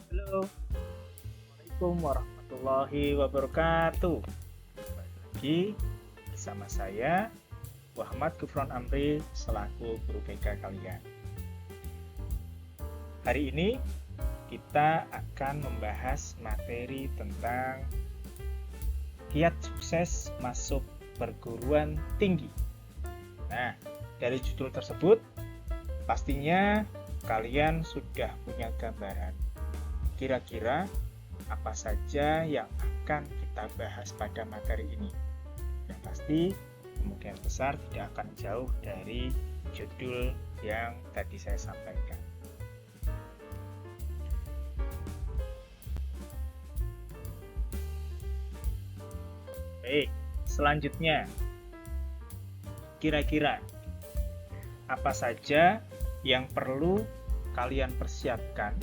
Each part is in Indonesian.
Halo, Assalamualaikum warahmatullahi wabarakatuh. Kembali lagi bersama saya, Muhammad Gufron Amri, selaku guru BK kalian. Hari ini kita akan membahas materi tentang kiat sukses masuk perguruan tinggi. Nah, dari judul tersebut, pastinya kalian sudah punya gambaran. Kira-kira apa saja yang akan kita bahas pada materi ini? Yang pasti, kemungkinan besar tidak akan jauh dari judul yang tadi saya sampaikan. Baik, selanjutnya, kira-kira apa saja yang perlu kalian persiapkan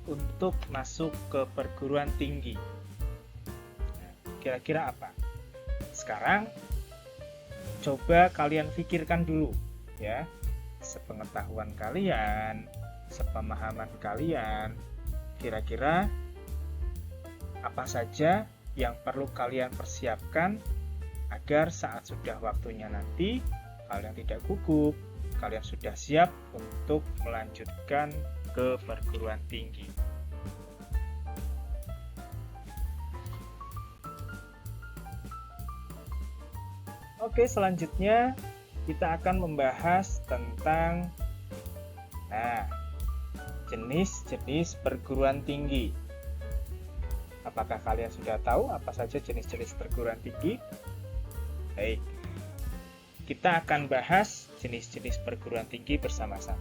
untuk masuk ke perguruan tinggi? Nah, kira-kira apa? Sekarang coba kalian pikirkan dulu ya, sepengetahuan kalian, sepemahaman kalian, kira-kira apa saja yang perlu kalian persiapkan agar saat sudah waktunya nanti kalian tidak gugup, kalian sudah siap untuk melanjutkan ke perguruan tinggi. Oke, selanjutnya kita akan membahas tentang jenis-jenis perguruan tinggi. Apakah kalian sudah tahu apa saja jenis-jenis perguruan tinggi? Baik, kita akan bahas jenis-jenis perguruan tinggi bersama-sama.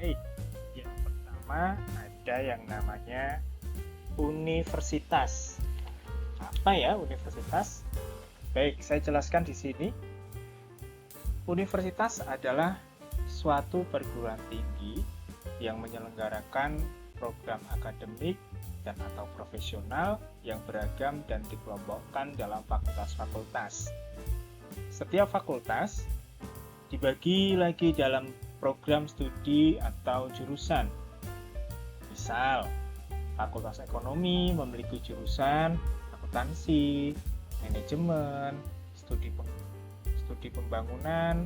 Baik, yang pertama ada yang namanya universitas. Apa ya universitas? Baik, saya jelaskan di sini. Universitas adalah suatu perguruan tinggi yang menyelenggarakan program akademik dan atau profesional yang beragam dan dikelompokkan dalam fakultas-fakultas. Setiap fakultas dibagi lagi dalam program studi atau jurusan. Misal, Fakultas Ekonomi memiliki jurusan akuntansi, manajemen, studi pembangunan.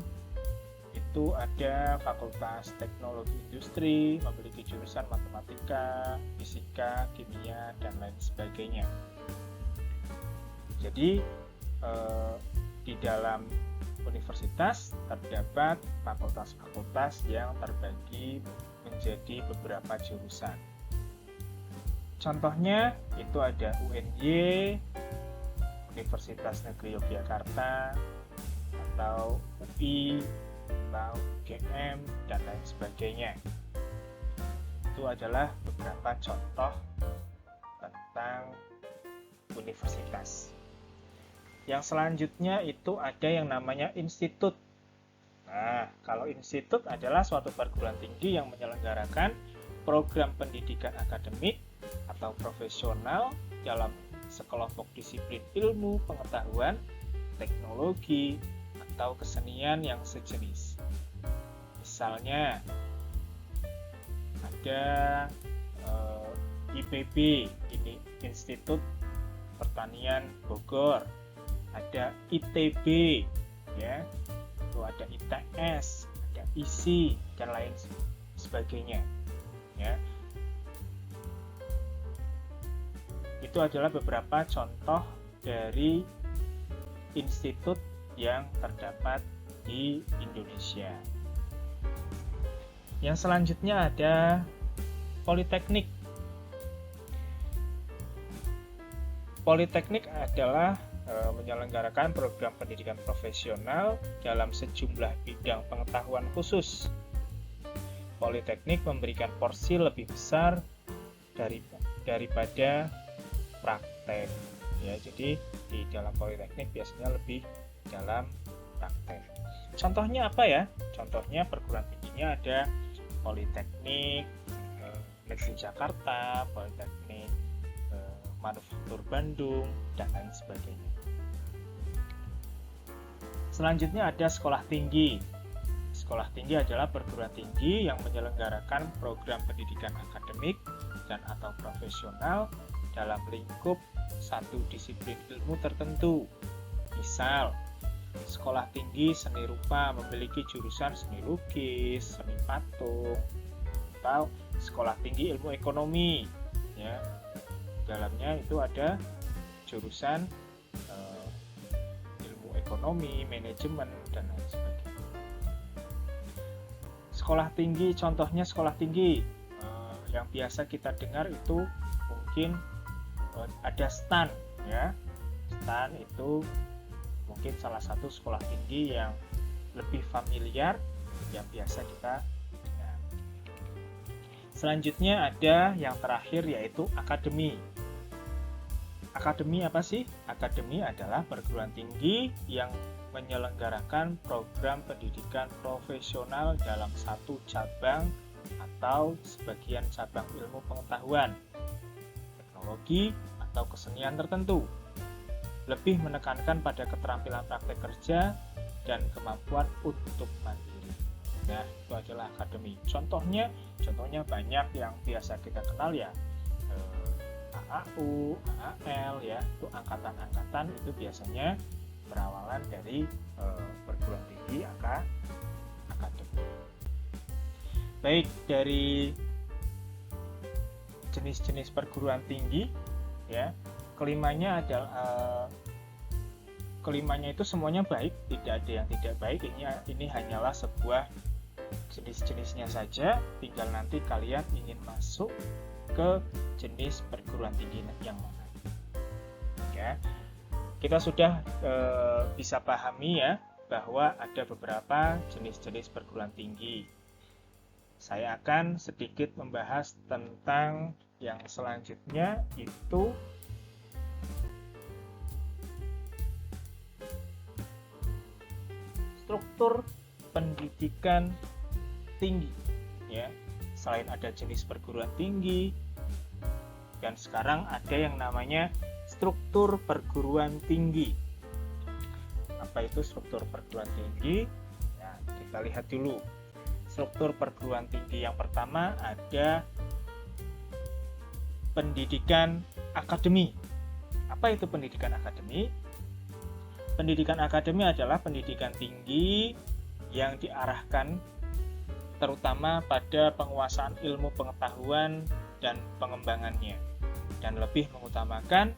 Itu ada Fakultas Teknologi Industri memiliki jurusan matematika, fisika, kimia, dan lain sebagainya. Jadi di dalam universitas terdapat fakultas-fakultas yang terbagi menjadi beberapa jurusan. Contohnya itu ada UNY, Universitas Negeri Yogyakarta, atau UI, atau UGM, dan lain sebagainya. Itu adalah beberapa contoh tentang universitas. Yang selanjutnya itu ada yang namanya institut. Nah, kalau institut adalah suatu perguruan tinggi yang menyelenggarakan program pendidikan akademik atau profesional dalam sekelompok disiplin ilmu, pengetahuan, teknologi, atau kesenian yang sejenis. Misalnya, ada IPB, ini Institut Pertanian Bogor. Ada ITB, ya, itu ada ITS, ada ISI, dan lain sebagainya. Ya. Itu adalah beberapa contoh dari institut yang terdapat di Indonesia. Yang selanjutnya ada Politeknik. Politeknik adalah menyelenggarakan program pendidikan profesional dalam sejumlah bidang pengetahuan khusus. Politeknik memberikan porsi lebih besar daripada praktek. Ya, jadi di dalam politeknik biasanya lebih dalam praktek. Contohnya apa ya? Contohnya perguruan tingginya ada Politeknik Negeri Jakarta, Politeknik Manufaktur Bandung, dan lain sebagainya. Selanjutnya ada sekolah tinggi. Sekolah tinggi adalah perguruan tinggi yang menyelenggarakan program pendidikan akademik dan atau profesional dalam lingkup satu disiplin ilmu tertentu. Misal, sekolah tinggi seni rupa memiliki jurusan seni lukis, seni patung, atau sekolah tinggi ilmu ekonomi, ya. Dalamnya itu ada jurusan ilmu ekonomi, manajemen, dan lain sebagainya. Sekolah tinggi, contohnya sekolah tinggi yang biasa kita dengar itu mungkin ada STAN, ya. STAN itu mungkin salah satu sekolah tinggi yang lebih familiar yang biasa kita dengar. Selanjutnya ada yang terakhir yaitu akademi. Akademi apa sih? Akademi adalah perguruan tinggi yang menyelenggarakan program pendidikan profesional dalam satu cabang atau sebagian cabang ilmu pengetahuan, teknologi, atau kesenian tertentu. Lebih menekankan pada keterampilan praktek kerja dan kemampuan untuk mandiri. Nah, itu adalah akademi. Contohnya banyak yang biasa kita kenal ya. AAU, AAL ya, itu angkatan-angkatan itu biasanya berawalan dari perguruan tinggi akademi. Baik, dari jenis-jenis perguruan tinggi ya, kelimanya itu semuanya baik, tidak ada yang tidak baik. Ini hanyalah sebuah jenis-jenisnya saja, tinggal nanti kalian ingin masuk ke jenis perguruan tinggi yang mana. Ya. Kita sudah bisa pahami ya bahwa ada beberapa jenis-jenis perguruan tinggi. Saya akan sedikit membahas tentang yang selanjutnya, itu struktur pendidikan tinggi ya. Selain ada jenis perguruan tinggi, dan sekarang ada yang namanya struktur perguruan tinggi. Apa itu struktur perguruan tinggi? Nah, kita lihat dulu. Struktur perguruan tinggi yang pertama ada pendidikan akademi. Apa itu pendidikan akademi? Pendidikan akademi adalah pendidikan tinggi yang diarahkan terutama pada penguasaan ilmu pengetahuan dan pengembangannya, dan lebih mengutamakan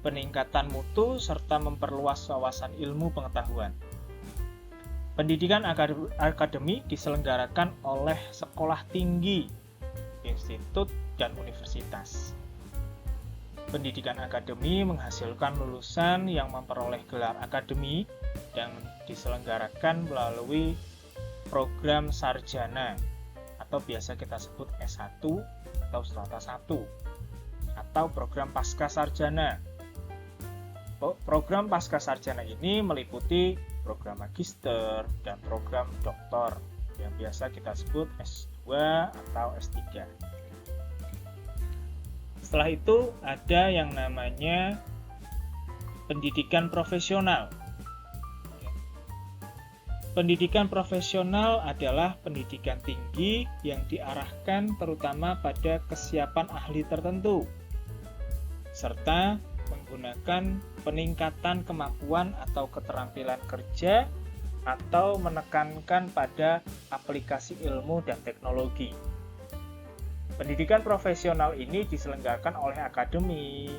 peningkatan mutu serta memperluas wawasan ilmu pengetahuan. Pendidikan akademi diselenggarakan oleh sekolah tinggi, institut, dan universitas. Pendidikan akademi menghasilkan lulusan yang memperoleh gelar akademi dan diselenggarakan melalui program sarjana atau biasa kita sebut S1 atau strata 1 atau program pasca sarjana. Program pasca sarjana ini meliputi program magister dan program doktor yang biasa kita sebut S2 atau S3. Setelah itu ada yang namanya pendidikan profesional. Pendidikan profesional adalah pendidikan tinggi yang diarahkan terutama pada kesiapan ahli tertentu, serta menggunakan peningkatan kemampuan atau keterampilan kerja atau menekankan pada aplikasi ilmu dan teknologi. Pendidikan profesional ini diselenggarakan oleh akademi,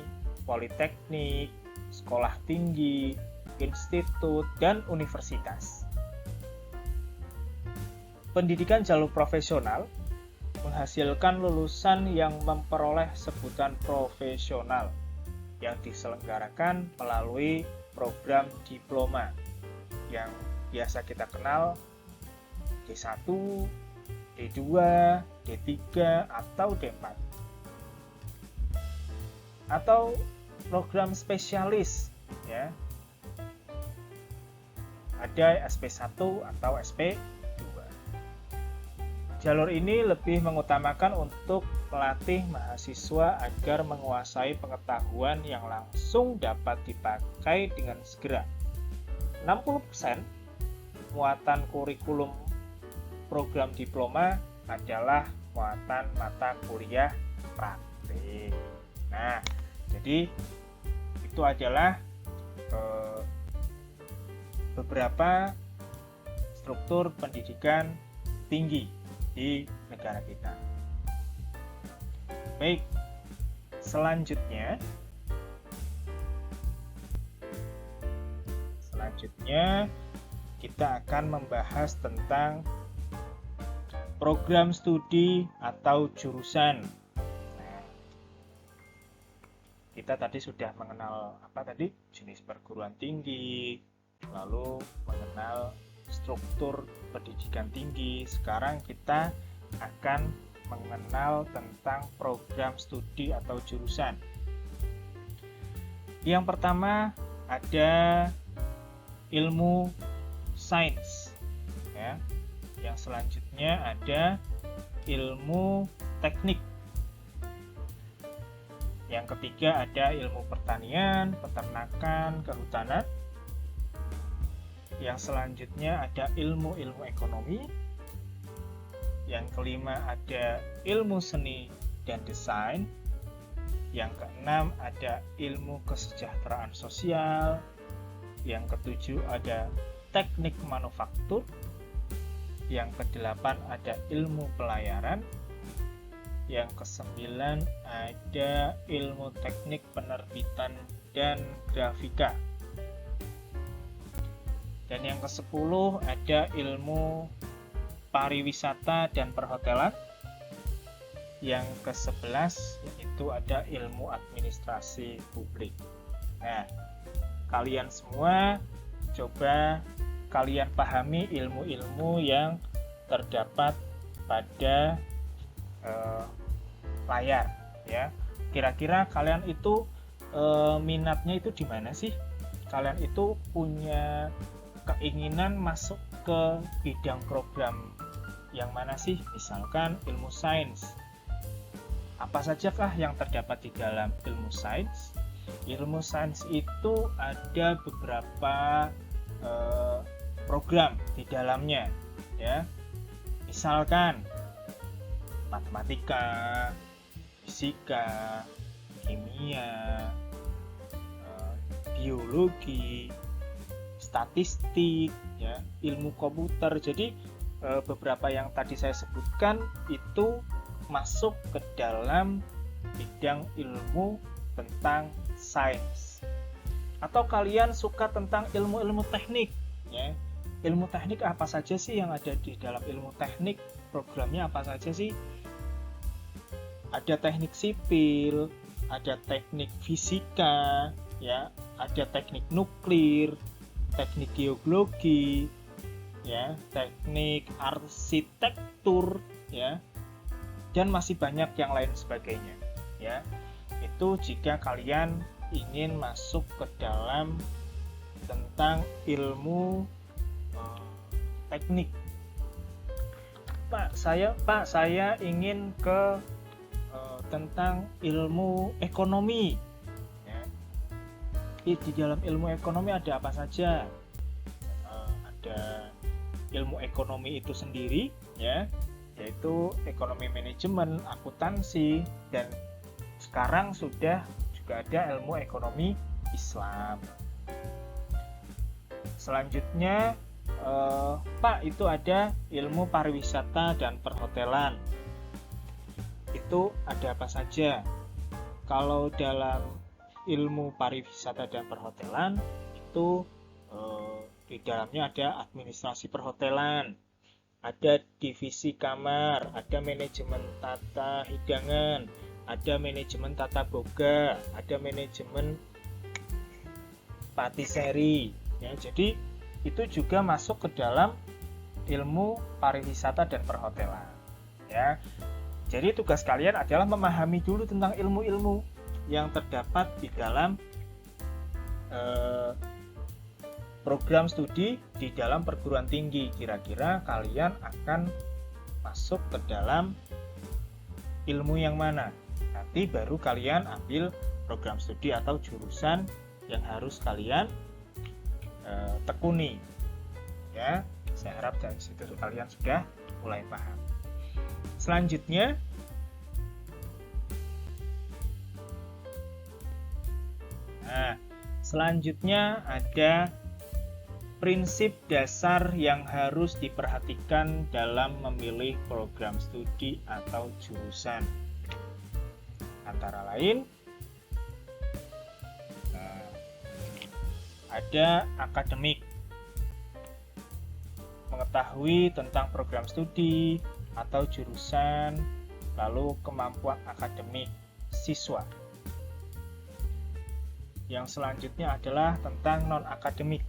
politeknik, sekolah tinggi, institut, dan universitas. Pendidikan jalur profesional menghasilkan lulusan yang memperoleh sebutan profesional yang diselenggarakan melalui program diploma yang biasa kita kenal D1, D2, D3, atau D4. Atau program spesialis ya. Ada SP1 atau SP2. Jalur ini lebih mengutamakan untuk melatih mahasiswa agar menguasai pengetahuan yang langsung dapat dipakai dengan segera. 60% muatan kurikulum program diploma adalah muatan mata kuliah praktik. Nah, jadi itu adalah beberapa struktur pendidikan tinggi di negara kita. Baik, selanjutnya kita akan membahas tentang program studi atau jurusan. Nah, kita tadi sudah mengenal jenis perguruan tinggi, lalu mengenal struktur pendidikan tinggi. Sekarang kita akan mengenal tentang program studi atau jurusan. Yang pertama ada ilmu sains, ya. Yang selanjutnya ada ilmu teknik. Yang ketiga ada ilmu pertanian, peternakan, kehutanan. Yang selanjutnya ada ilmu ekonomi. Yang kelima ada ilmu seni dan desain. Yang keenam ada ilmu kesejahteraan sosial. Yang ketujuh ada teknik manufaktur. Yang kedelapan ada ilmu pelayaran. Yang kesembilan ada ilmu teknik penerbitan dan grafika. Dan yang ke-10 ada ilmu pariwisata dan perhotelan. Yang ke-11 itu ada ilmu administrasi publik. Nah, kalian semua coba kalian pahami ilmu-ilmu yang terdapat pada layar, ya. Kira-kira kalian itu minatnya itu di mana sih? Kalian itu punya keinginan masuk ke bidang program yang mana sih? Misalkan ilmu sains. Apa sajakah yang terdapat di dalam ilmu sains? Ilmu sains itu ada beberapa program di dalamnya, ya. Misalkan matematika, fisika, kimia, biologi, statistik, ya, ilmu komputer. Jadi beberapa yang tadi saya sebutkan itu masuk ke dalam bidang ilmu tentang sains. Atau kalian suka tentang ilmu-ilmu teknik, ya. Ilmu teknik apa saja sih yang ada di dalam ilmu teknik? Programnya apa saja sih? Ada teknik sipil, ada teknik fisika, ya, ada teknik nuklir, teknik geologi, ya, teknik arsitektur, ya, dan masih banyak yang lain sebagainya, ya. Itu jika kalian ingin masuk ke dalam tentang ilmu teknik. Pak, saya ingin ke tentang ilmu ekonomi, ya. Di dalam ilmu ekonomi ada apa saja? Ada ilmu ekonomi itu sendiri, ya, yaitu ekonomi manajemen, akuntansi, dan sekarang sudah juga ada ilmu ekonomi Islam. Selanjutnya, Pak, itu ada ilmu pariwisata dan perhotelan. Itu ada apa saja? Kalau dalam ilmu pariwisata dan perhotelan itu di dalamnya ada administrasi perhotelan, ada divisi kamar, ada manajemen tata hidangan, ada manajemen tata boga, ada manajemen patisserie, ya. Jadi itu juga masuk ke dalam ilmu pariwisata dan perhotelan, ya. Jadi tugas kalian adalah memahami dulu tentang ilmu-ilmu yang terdapat di dalam program studi di dalam perguruan tinggi. Kira-kira kalian akan masuk ke dalam ilmu yang mana? Nanti baru kalian ambil program studi atau jurusan yang harus kalian tekuni, ya. Saya harap dari situ kalian sudah mulai paham. Selanjutnya, ada prinsip dasar yang harus diperhatikan dalam memilih program studi atau jurusan. Antara lain, ada akademik, mengetahui tentang program studi atau jurusan, lalu kemampuan akademik siswa. Yang selanjutnya adalah tentang non-akademik.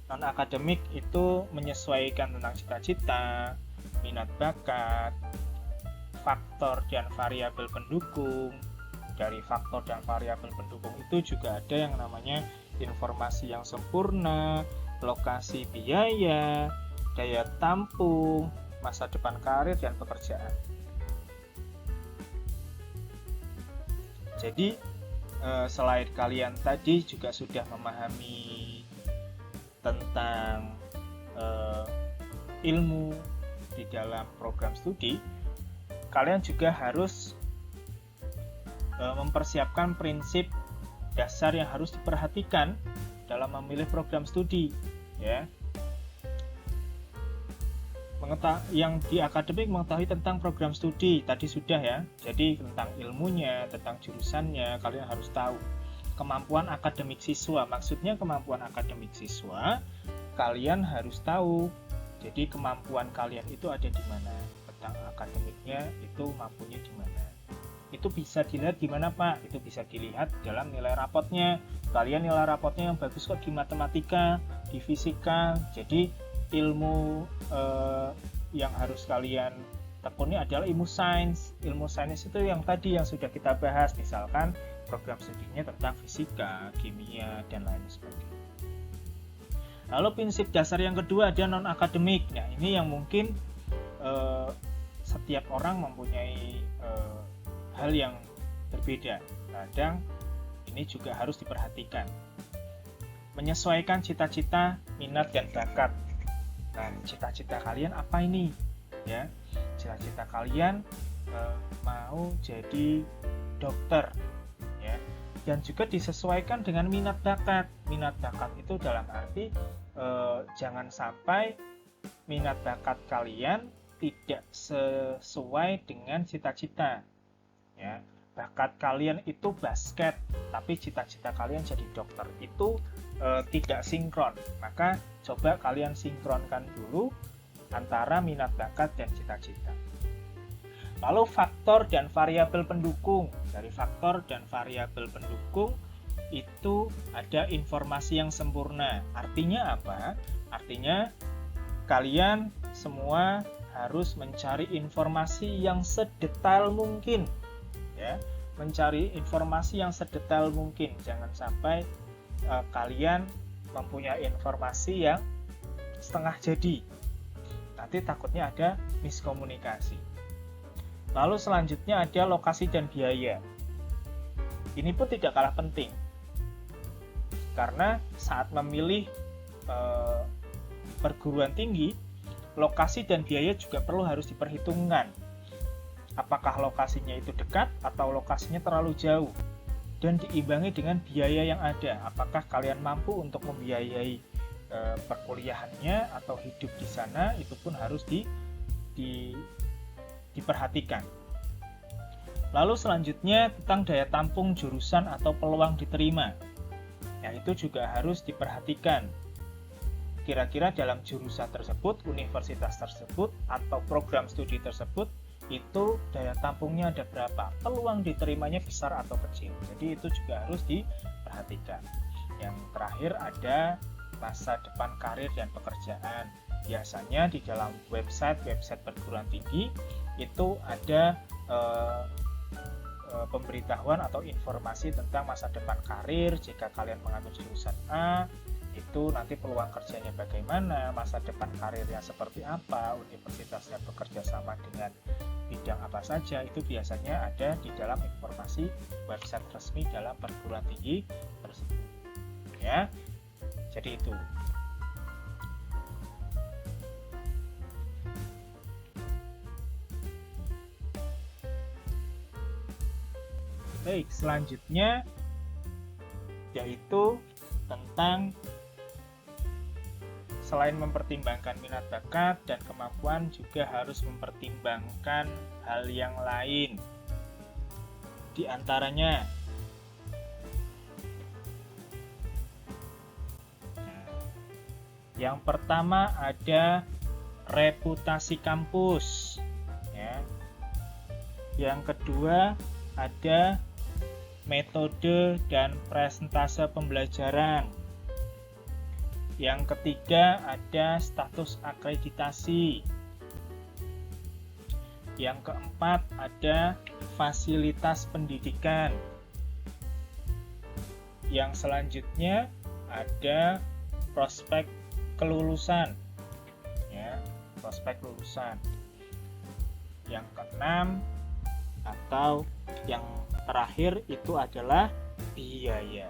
Non-akademik itu menyesuaikan tentang cita-cita, minat bakat, faktor dan variabel pendukung. Dari faktor dan variabel pendukung itu juga ada yang namanya informasi yang sempurna, lokasi biaya, daya tampung, masa depan karir dan pekerjaan. Jadi selain kalian tadi juga sudah memahami tentang ilmu di dalam program studi, kalian juga harus mempersiapkan prinsip dasar yang harus diperhatikan dalam memilih program studi, ya. Yang di akademik mengetahui tentang program studi tadi sudah ya, jadi tentang ilmunya, tentang jurusannya kalian harus tahu. Kemampuan akademik siswa, maksudnya kemampuan akademik siswa kalian harus tahu. Jadi kemampuan kalian itu ada di mana, tentang akademiknya itu mampunya di mana. Itu bisa dilihat gimana Pak? Itu bisa dilihat dalam nilai rapotnya. Kalian nilai rapotnya yang bagus kok di matematika, di fisika. Jadi ilmu yang harus kalian tekuni adalah ilmu sains. Ilmu sains itu yang tadi yang sudah kita bahas, misalkan program studinya tentang fisika, kimia, dan lain sebagainya. Lalu prinsip dasar yang kedua ada non-akademik. Nah, ini yang mungkin setiap orang mempunyai hal yang berbeda. Kadang ini juga harus diperhatikan. Menyesuaikan cita-cita, minat, dan bakat. Nah, cita-cita kalian apa ini? Ya, cita-cita kalian mau jadi dokter, ya. Dan juga disesuaikan dengan minat bakat. Minat bakat itu dalam arti jangan sampai minat bakat kalian tidak sesuai dengan cita-cita. Ya, bakat kalian itu basket, tapi cita-cita kalian jadi dokter, itu tidak sinkron. Maka coba kalian sinkronkan dulu antara minat bakat dan cita-cita. Lalu faktor dan variabel pendukung. Dari faktor dan variabel pendukung itu ada informasi yang sempurna. Artinya apa? Artinya kalian semua harus mencari informasi yang sedetail mungkin. Ya, mencari informasi yang sedetail mungkin. Jangan sampai kalian mempunyai informasi yang setengah jadi. Nanti takutnya ada miskomunikasi. Lalu selanjutnya ada lokasi dan biaya. Ini pun tidak kalah penting. Karena saat memilih perguruan tinggi, lokasi dan biaya juga harus diperhitungkan. Apakah lokasinya itu dekat atau lokasinya terlalu jauh, dan diimbangi dengan biaya yang ada. Apakah kalian mampu untuk membiayai perkuliahannya atau hidup di sana, itu pun harus diperhatikan. Lalu selanjutnya tentang daya tampung jurusan atau peluang diterima. Nah, itu juga harus diperhatikan. Kira-kira dalam jurusan tersebut, universitas tersebut, atau program studi tersebut, itu daya tampungnya ada berapa, peluang diterimanya besar atau kecil. Jadi itu juga harus diperhatikan. Yang terakhir ada masa depan karir dan pekerjaan. Biasanya di dalam website perguruan tinggi itu ada pemberitahuan atau informasi tentang masa depan karir. Jika kalian mengambil jurusan A, itu nanti peluang kerjanya bagaimana, masa depan karirnya seperti apa, universitasnya bekerja sama dengan bidang apa saja, itu biasanya ada di dalam informasi website resmi dalam perguruan tinggi tersebut. Ya, jadi itu. Baik, selanjutnya yaitu tentang selain mempertimbangkan minat bakat dan kemampuan, juga harus mempertimbangkan hal yang lain. Di antaranya, yang pertama ada reputasi kampus. Ya. Yang kedua ada metode dan presentase pembelajaran. Yang ketiga ada status akreditasi. Yang keempat ada fasilitas pendidikan. Yang selanjutnya ada prospek kelulusan. Ya, prospek lulusan. Yang keenam atau yang terakhir itu adalah biaya.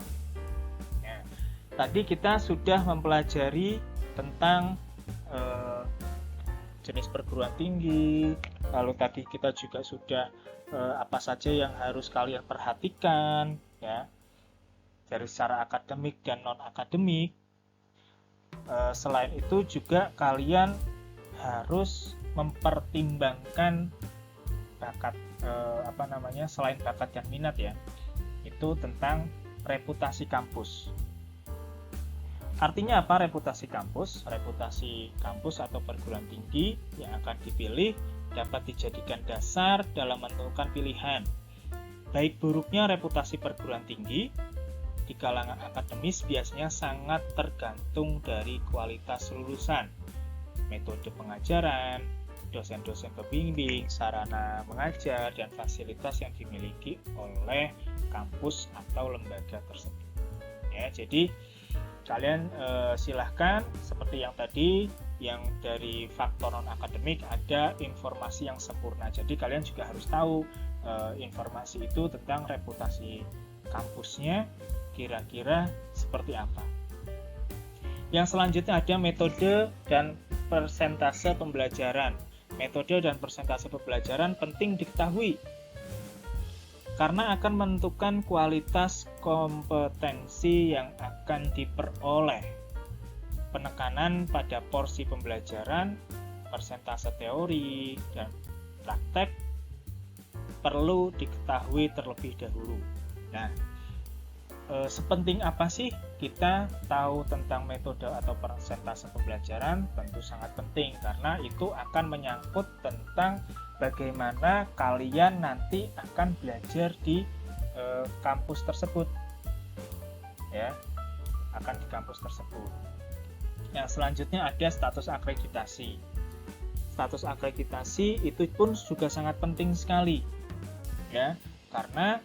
Tadi kita sudah mempelajari tentang jenis perguruan tinggi, lalu tadi kita juga sudah apa saja yang harus kalian perhatikan, ya, dari secara akademik dan non akademik. Selain itu juga kalian harus mempertimbangkan bakat selain bakat dan minat, ya, itu tentang reputasi kampus. Artinya apa reputasi kampus? Reputasi kampus atau perguruan tinggi yang akan dipilih dapat dijadikan dasar dalam menentukan pilihan. Baik buruknya reputasi perguruan tinggi di kalangan akademis biasanya sangat tergantung dari kualitas lulusan, metode pengajaran, dosen-dosen pembimbing, sarana mengajar, dan fasilitas yang dimiliki oleh kampus atau lembaga tersebut. Ya, jadi kalian silahkan seperti yang tadi, yang dari faktor non akademik ada informasi yang sempurna. Jadi kalian juga harus tahu informasi itu tentang reputasi kampusnya kira-kira seperti apa. Yang selanjutnya ada metode dan persentase pembelajaran. Metode dan persentase pembelajaran penting diketahui karena akan menentukan kualitas kompetensi yang akan diperoleh. Penekanan pada porsi pembelajaran, persentase teori, dan praktek perlu diketahui terlebih dahulu. Nah, sepenting apa sih kita tahu tentang metode atau persentase pembelajaran? Tentu sangat penting karena itu akan menyangkut tentang bagaimana kalian nanti akan belajar di kampus tersebut, ya, akan di kampus tersebut. Yang selanjutnya ada status akreditasi. Status akreditasi itu pun juga sangat penting sekali, ya, karena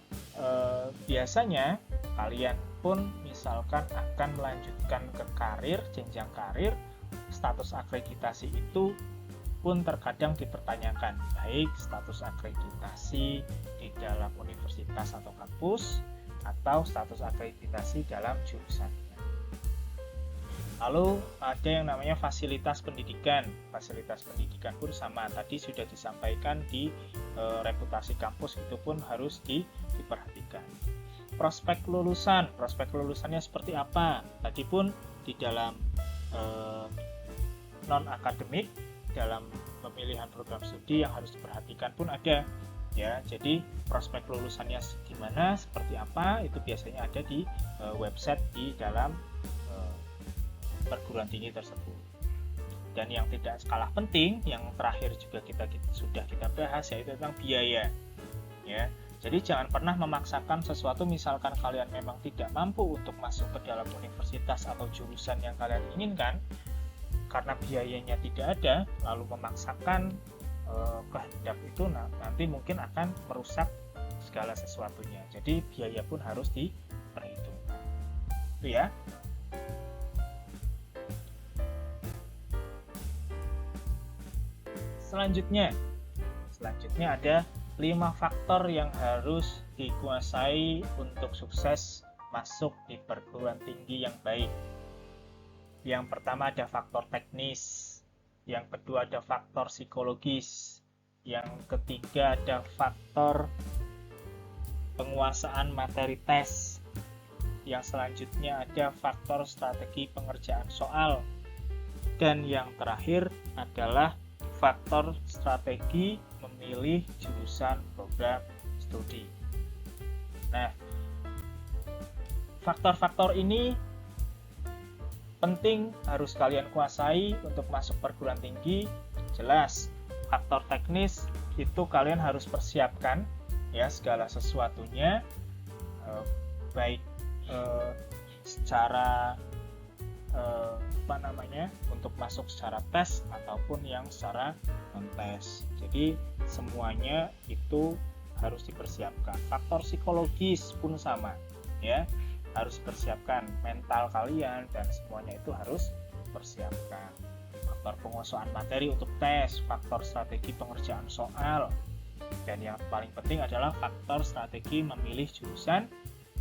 biasanya kalian pun misalkan akan melanjutkan ke karir, jenjang karir, status akreditasi itu pun terkadang dipertanyakan, baik status akreditasi di dalam universitas atau kampus atau status akreditasi dalam jurusannya. Lalu ada yang namanya fasilitas pendidikan. Fasilitas pendidikan pun sama, tadi sudah disampaikan di reputasi kampus, itu pun harus diperhatikan. Prospek lulusan, prospek lulusannya seperti apa? Tadi pun di dalam non akademik, dalam pemilihan program studi yang harus diperhatikan pun ada, ya. Jadi prospek lulusannya gimana, seperti apa, itu biasanya ada di website di dalam perguruan tinggi tersebut. Dan yang tidak kalah penting, yang terakhir juga sudah kita bahas, yaitu tentang biaya, ya. Jadi jangan pernah memaksakan sesuatu, misalkan kalian memang tidak mampu untuk masuk ke dalam universitas atau jurusan yang kalian inginkan, karena biayanya tidak ada, lalu memaksakan kehendak itu nanti mungkin akan merusak segala sesuatunya. Jadi biaya pun harus diperhitungkan. Itu ya. Selanjutnya ada 5 faktor yang harus dikuasai untuk sukses masuk di perguruan tinggi yang baik. Yang pertama ada faktor teknis, yang kedua ada faktor psikologis, yang ketiga ada faktor penguasaan materi tes. Yang selanjutnya ada faktor strategi pengerjaan soal. Dan yang terakhir adalah faktor strategi memilih jurusan program studi. Nah, faktor-faktor ini penting harus kalian kuasai untuk masuk perguruan tinggi. Jelas, faktor teknis itu kalian harus persiapkan ya segala sesuatunya, baik secara untuk masuk secara tes ataupun yang secara non-tes. Jadi semuanya itu harus dipersiapkan. Faktor psikologis pun sama ya, harus persiapkan mental kalian dan semuanya itu harus persiapkan. Faktor penguasaan materi untuk tes, faktor strategi pengerjaan soal, dan yang paling penting adalah faktor strategi memilih jurusan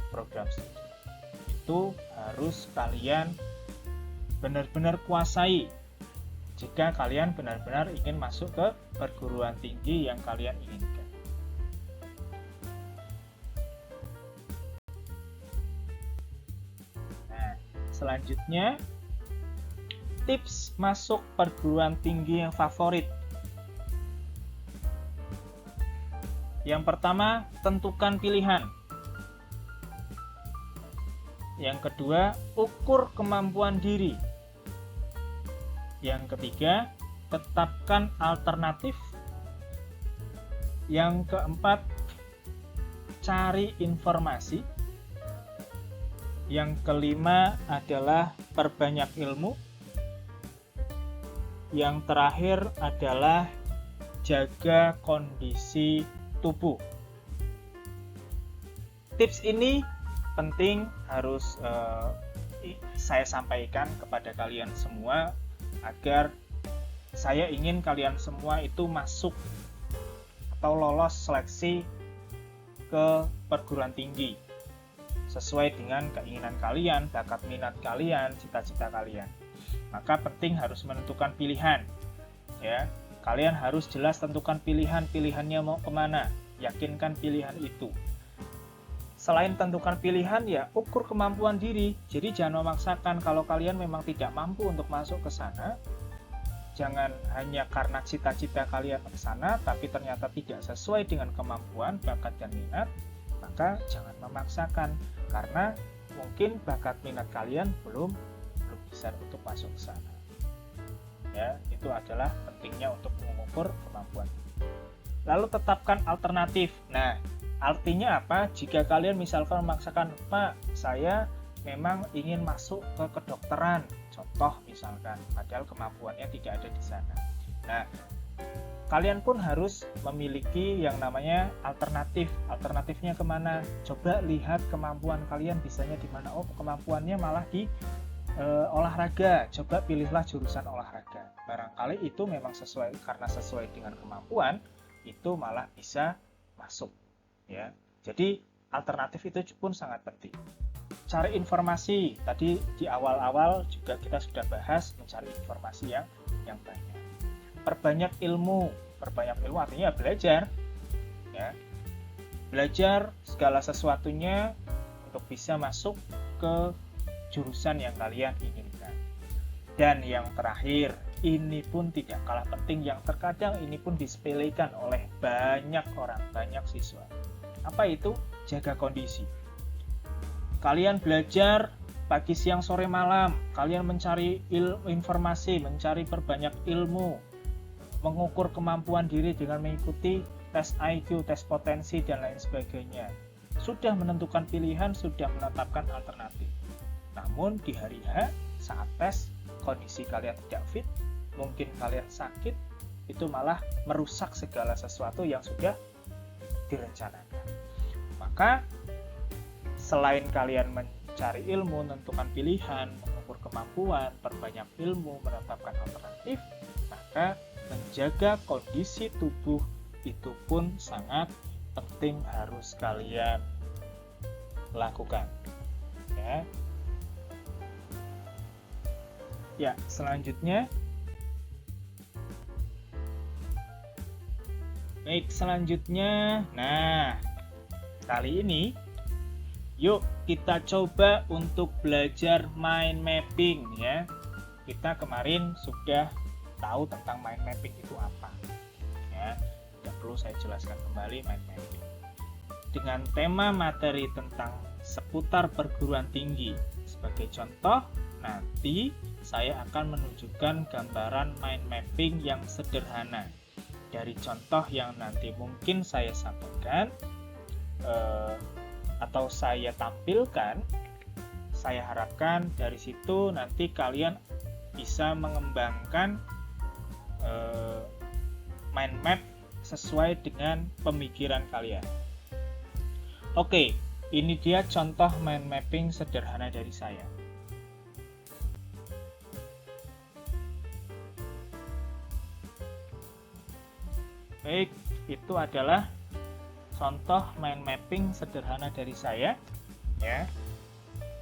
program studi. Itu harus kalian benar-benar kuasai jika kalian benar-benar ingin masuk ke perguruan tinggi yang kalian inginkan. Nah, selanjutnya tips masuk perguruan tinggi yang favorit. Yang pertama, tentukan pilihan. Yang kedua, ukur kemampuan diri. Yang ketiga, tetapkan alternatif. Yang keempat, cari informasi. Yang kelima adalah perbanyak ilmu. Yang terakhir adalah jaga kondisi tubuh. Tips ini penting harus saya sampaikan kepada kalian semua agar saya ingin kalian semua itu masuk atau lolos seleksi ke perguruan tinggi sesuai dengan keinginan kalian, bakat minat kalian, cita-cita kalian. Maka penting harus menentukan pilihan ya. Kalian harus jelas tentukan pilihannya mau kemana, yakinkan pilihan itu. Selain tentukan pilihan ya ukur kemampuan diri. Jadi jangan memaksakan. Kalau kalian memang tidak mampu untuk masuk ke sana, jangan hanya karena cita-cita kalian ke sana tapi ternyata tidak sesuai dengan kemampuan, bakat dan minat, maka jangan memaksakan karena mungkin bakat minat kalian belum bisa untuk masuk ke sana. Ya, itu adalah pentingnya untuk mengukur kemampuan. Lalu tetapkan alternatif. Nah, artinya apa? Jika kalian misalkan memaksakan, Pak, saya memang ingin masuk ke kedokteran, contoh misalkan, padahal kemampuannya tidak ada di sana. Nah, kalian pun harus memiliki yang namanya alternatif. Alternatifnya kemana? Coba lihat kemampuan kalian bisanya di mana. Oh, kemampuannya malah di olahraga. Coba pilihlah jurusan olahraga. Barangkali itu memang sesuai, karena sesuai dengan kemampuan, itu malah bisa masuk. Ya, jadi alternatif itu pun sangat penting. Cari informasi, tadi di awal-awal juga kita sudah bahas mencari informasi yang banyak. Perbanyak ilmu artinya belajar, ya, belajar segala sesuatunya untuk bisa masuk ke jurusan yang kalian inginkan. Dan yang terakhir, ini pun tidak kalah penting, yang terkadang ini pun disepelekan oleh banyak orang, banyak siswa. Apa itu? Jaga kondisi. Kalian belajar pagi, siang, sore, malam. Kalian mencari informasi, mencari perbanyak ilmu, mengukur kemampuan diri dengan mengikuti tes IQ, tes potensi, dan lain sebagainya. Sudah menentukan pilihan, sudah menetapkan alternatif. Namun di hari H, saat tes, kondisi kalian tidak fit, mungkin kalian sakit, itu malah merusak segala sesuatu yang sudah direncanakan. Maka selain kalian mencari ilmu, menentukan pilihan, mengukur kemampuan, perbanyak ilmu, menetapkan alternatif, maka menjaga kondisi tubuh itu pun sangat penting, harus kalian lakukan. Ya, selanjutnya. Baik, selanjutnya. Nah, kali ini yuk kita coba untuk belajar mind mapping ya. Kita kemarin sudah tahu tentang mind mapping itu apa ya. Tidak perlu saya jelaskan kembali mind mapping. Dengan tema materi tentang seputar perguruan tinggi. Sebagai contoh, nanti saya akan menunjukkan gambaran mind mapping yang sederhana. Dari contoh yang nanti mungkin saya sampaikan atau saya tampilkan, saya harapkan dari situ nanti kalian bisa mengembangkan mind map sesuai dengan pemikiran kalian. Oke, ini dia contoh mind mapping sederhana dari saya. Baik, itu adalah contoh mind mapping sederhana dari saya ya.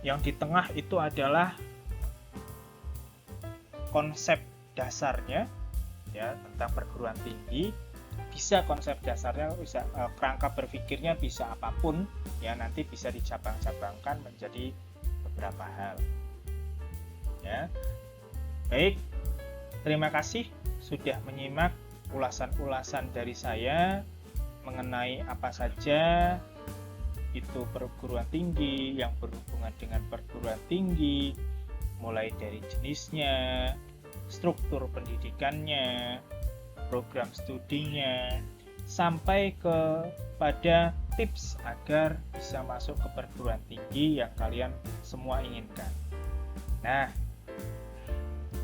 Yang di tengah itu adalah konsep dasarnya ya tentang perguruan tinggi. Bisa konsep dasarnya, bisa kerangka berpikirnya bisa apapun ya, nanti bisa dicabang-cabangkan menjadi beberapa hal ya. Baik, terima kasih sudah menyimak ulasan-ulasan dari saya mengenai apa saja itu perguruan tinggi, yang berhubungan dengan perguruan tinggi, mulai dari jenisnya, struktur pendidikannya, program studinya, sampai kepada tips agar bisa masuk ke perguruan tinggi yang kalian semua inginkan. Nah,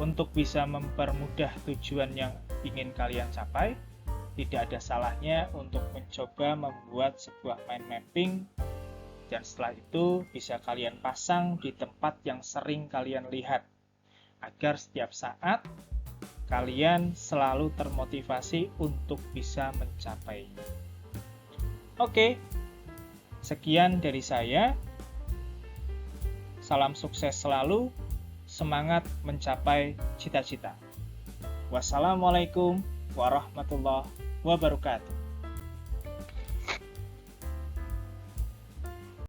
untuk bisa mempermudah tujuan yang ingin kalian capai, tidak ada salahnya untuk mencoba membuat sebuah mind mapping, dan setelah itu bisa kalian pasang di tempat yang sering kalian lihat agar setiap saat kalian selalu termotivasi untuk bisa mencapainya. Oke, sekian dari saya. Salam sukses selalu, semangat mencapai cita-cita. Wassalamualaikum warahmatullahi wabarakatuh.